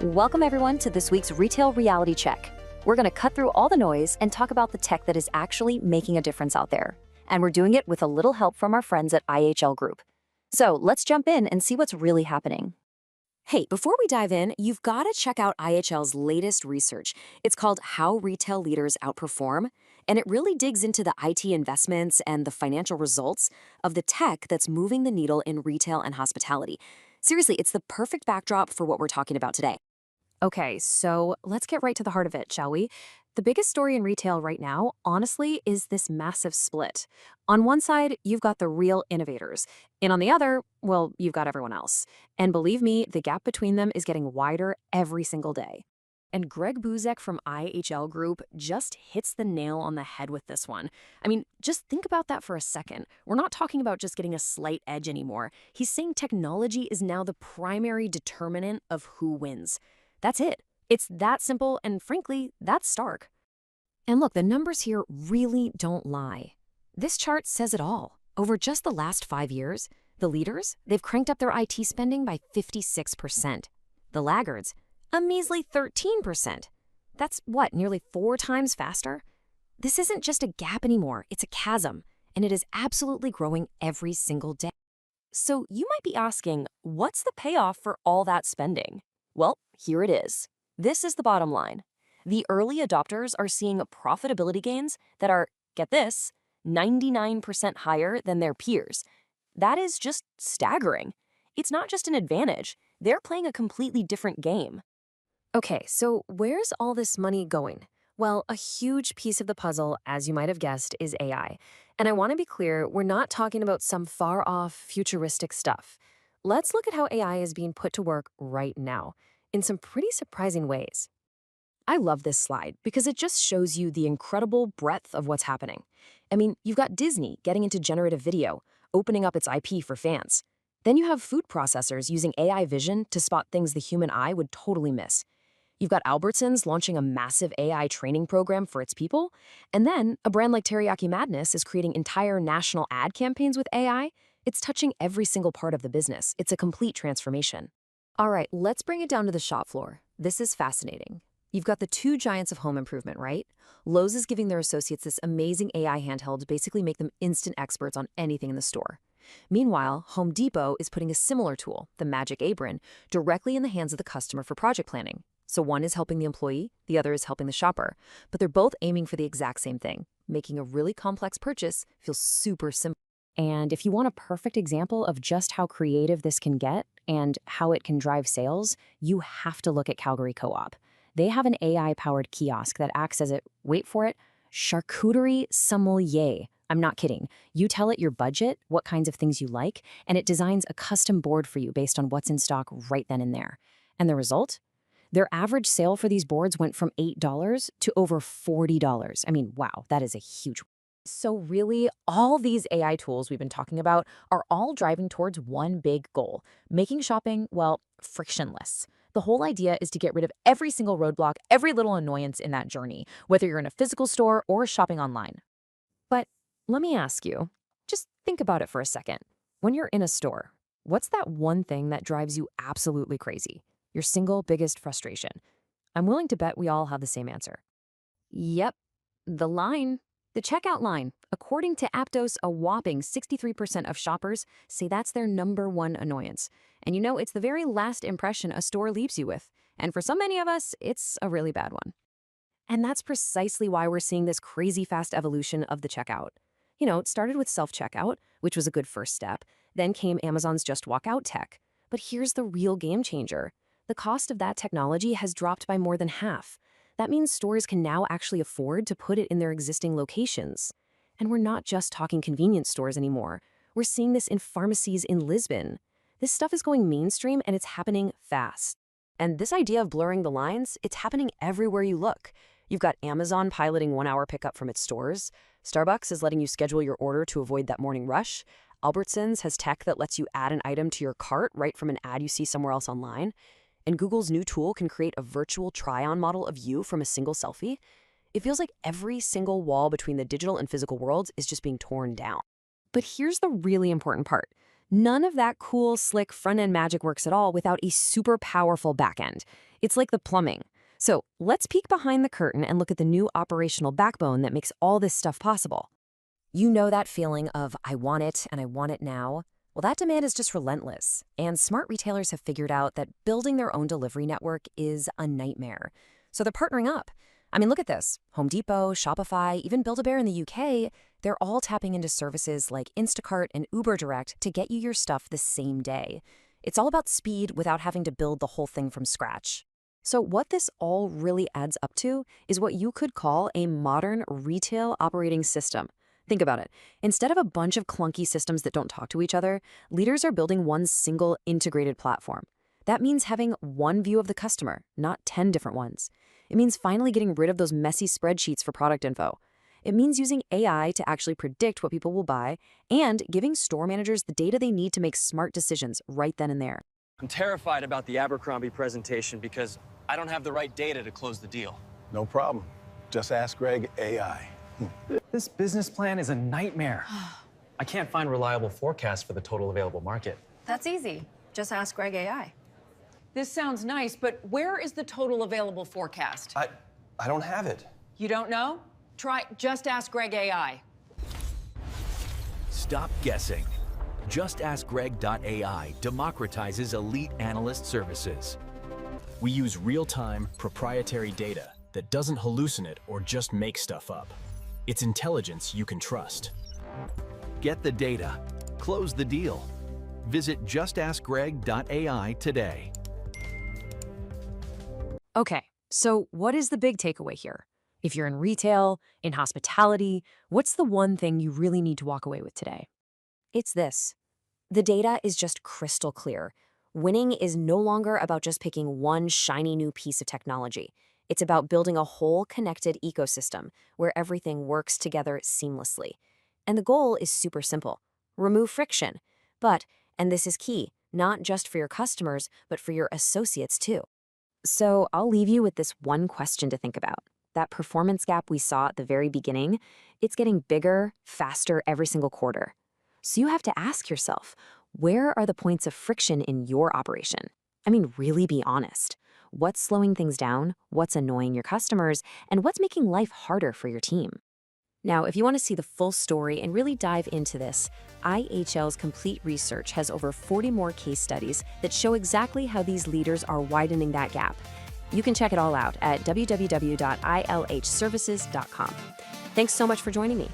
Welcome everyone to this week's Retail Reality Check. We're going to cut through all the noise and talk about the tech that is actually making a difference out there. And we're doing it with a little help from our friends at IHL Group. So let's jump in and see what's really happening. Hey, before we dive in, you've got to check out IHL's latest research. It's called How Retail Leaders Outperform, and it really digs into the IT investments and the financial results of the tech that's moving the needle in retail and hospitality. Seriously, it's the perfect backdrop for what we're talking about today. Okay, so let's get right to the heart of it, shall we? The biggest story in retail right now, honestly, is this massive split. On one side, you've got the real innovators, and on the other, well, you've got everyone else. And believe me, the gap between them is getting wider every single day. And Greg Buzek from IHL Group just hits the nail on the head with this one. I mean, just think about that for a second. We're not talking about just getting a slight edge anymore. He's saying technology is now the primary determinant of who wins. That's it. It's that simple, and frankly, that's stark. And look, the numbers here really don't lie. This chart says it all. Over just the last 5 years, the leaders, they've cranked up their IT spending by 56%. The laggards, a measly 13%. That's what, nearly 4 times faster? This isn't just a gap anymore, it's a chasm, and it is absolutely growing every single day. So you might be asking, what's the payoff for all that spending? Well, here it is. This is the bottom line. The early adopters are seeing profitability gains that are, get this, 99% higher than their peers. That is just staggering. It's not just an advantage. They're playing a completely different game. Okay, so where's all this money going? Well, a huge piece of the puzzle, as you might have guessed, is AI. And I want to be clear, we're not talking about some far-off, futuristic stuff. Let's look at how AI is being put to work right now, in some pretty surprising ways. I love this slide because it just shows you the incredible breadth of what's happening. I mean, you've got Disney getting into generative video, opening up its IP for fans. Then you have food processors using AI vision to spot things the human eye would totally miss. You've got Albertsons launching a massive AI training program for its people. And then a brand like Teriyaki Madness is creating entire national ad campaigns with AI. It's touching every single part of the business. It's a complete transformation. All right, let's bring it down to the shop floor. This is fascinating. You've got the two giants of home improvement, right? Lowe's is giving their associates this amazing AI handheld to basically make them instant experts on anything in the store. Meanwhile, Home Depot is putting a similar tool, the Magic Apron, directly in the hands of the customer for project planning. So one is helping the employee, the other is helping the shopper, but they're both aiming for the exact same thing, making a really complex purchase feel super simple. And if you want a perfect example of just how creative this can get and how it can drive sales, you have to look at Calgary Co-op. They have an AI-powered kiosk that acts as a, wait for it, charcuterie sommelier. I'm not kidding. You tell it your budget, what kinds of things you like, and it designs a custom board for you based on what's in stock right then and there. And the result? Their average sale for these boards went from $8 to over $40. I mean, wow, that is a huge. So really, all these AI tools we've been talking about are all driving towards one big goal, making shopping, well, frictionless. The whole idea is to get rid of every single roadblock, every little annoyance in that journey, whether you're in a physical store or shopping online. But let me ask you, just think about it for a second. When you're in a store, what's that one thing that drives you absolutely crazy? Your single biggest frustration? I'm willing to bet we all have the same answer. Yep, the line. The checkout line. According to Aptos, a whopping 63% of shoppers say that's their number one annoyance. And you know, it's the very last impression a store leaves you with. And for so many of us, it's a really bad one. And that's precisely why we're seeing this crazy fast evolution of the checkout. You know, it started with self-checkout, which was a good first step. Then came Amazon's Just Walk Out tech. But here's the real game changer. The cost of that technology has dropped by more than half. That means stores can now actually afford to put it in their existing locations. And we're not just talking convenience stores anymore. We're seeing this in pharmacies in Lisbon. This stuff is going mainstream and it's happening fast. And this idea of blurring the lines, it's happening everywhere you look. You've got Amazon piloting 1-hour pickup from its stores. Starbucks is letting you schedule your order to avoid that morning rush. Albertsons has tech that lets you add an item to your cart right from an ad you see somewhere else online. And Google's new tool can create a virtual try-on model of you from a single selfie. It feels like every single wall between the digital and physical worlds is just being torn down. But here's the really important part. None of that cool, slick front-end magic works at all without a super powerful back-end. It's like the plumbing. So let's peek behind the curtain and look at the new operational backbone that makes all this stuff possible. You know that feeling of, I want it and I want it now? Well, that demand is just relentless. And smart retailers have figured out that building their own delivery network is a nightmare. So they're partnering up. I mean, look at this. Home Depot, Shopify, even Build-A-Bear in the UK, they're all tapping into services like Instacart and Uber Direct to get you your stuff the same day. It's all about speed without having to build the whole thing from scratch. So what this all really adds up to is what you could call a modern retail operating system. Think about it. Instead of a bunch of clunky systems that don't talk to each other, leaders are building one single integrated platform. That means having one view of the customer, not 10 different ones. It means finally getting rid of those messy spreadsheets for product info. It means using AI to actually predict what people will buy and giving store managers the data they need to make smart decisions right then and there. I'm terrified about the Abercrombie presentation because I don't have the right data to close the deal. No problem. Just ask Greg AI. This business plan is a nightmare. I can't find reliable forecasts for the total available market. That's easy. Just ask Greg AI. This sounds nice, but where is the total available forecast? I don't have it. You don't know? Try Just Ask Greg AI. Stop guessing. JustAskGreg.ai democratizes elite analyst services. We use real-time, proprietary data that doesn't hallucinate or just make stuff up. It's intelligence you can trust. Get the data. Close the deal. Visit JustAskGreg.ai today. Okay, so what is the big takeaway here? If you're in retail, in hospitality, what's the one thing you really need to walk away with today? It's this. The data is just crystal clear. Winning is no longer about just picking one shiny new piece of technology. It's about building a whole connected ecosystem where everything works together seamlessly. And the goal is super simple. Remove friction. But, and this is key, not just for your customers, but for your associates too. So I'll leave you with this one question to think about. That performance gap we saw at the very beginning, it's getting bigger, faster every single quarter. So you have to ask yourself, where are the points of friction in your operation? I mean, really be honest. What's slowing things down? What's annoying your customers? And what's making life harder for your team? Now, if you want to see the full story and really dive into this, IHL's complete research has over 40 more case studies that show exactly how these leaders are widening that gap. You can check it all out at www.ilhservices.com. Thanks so much for joining me.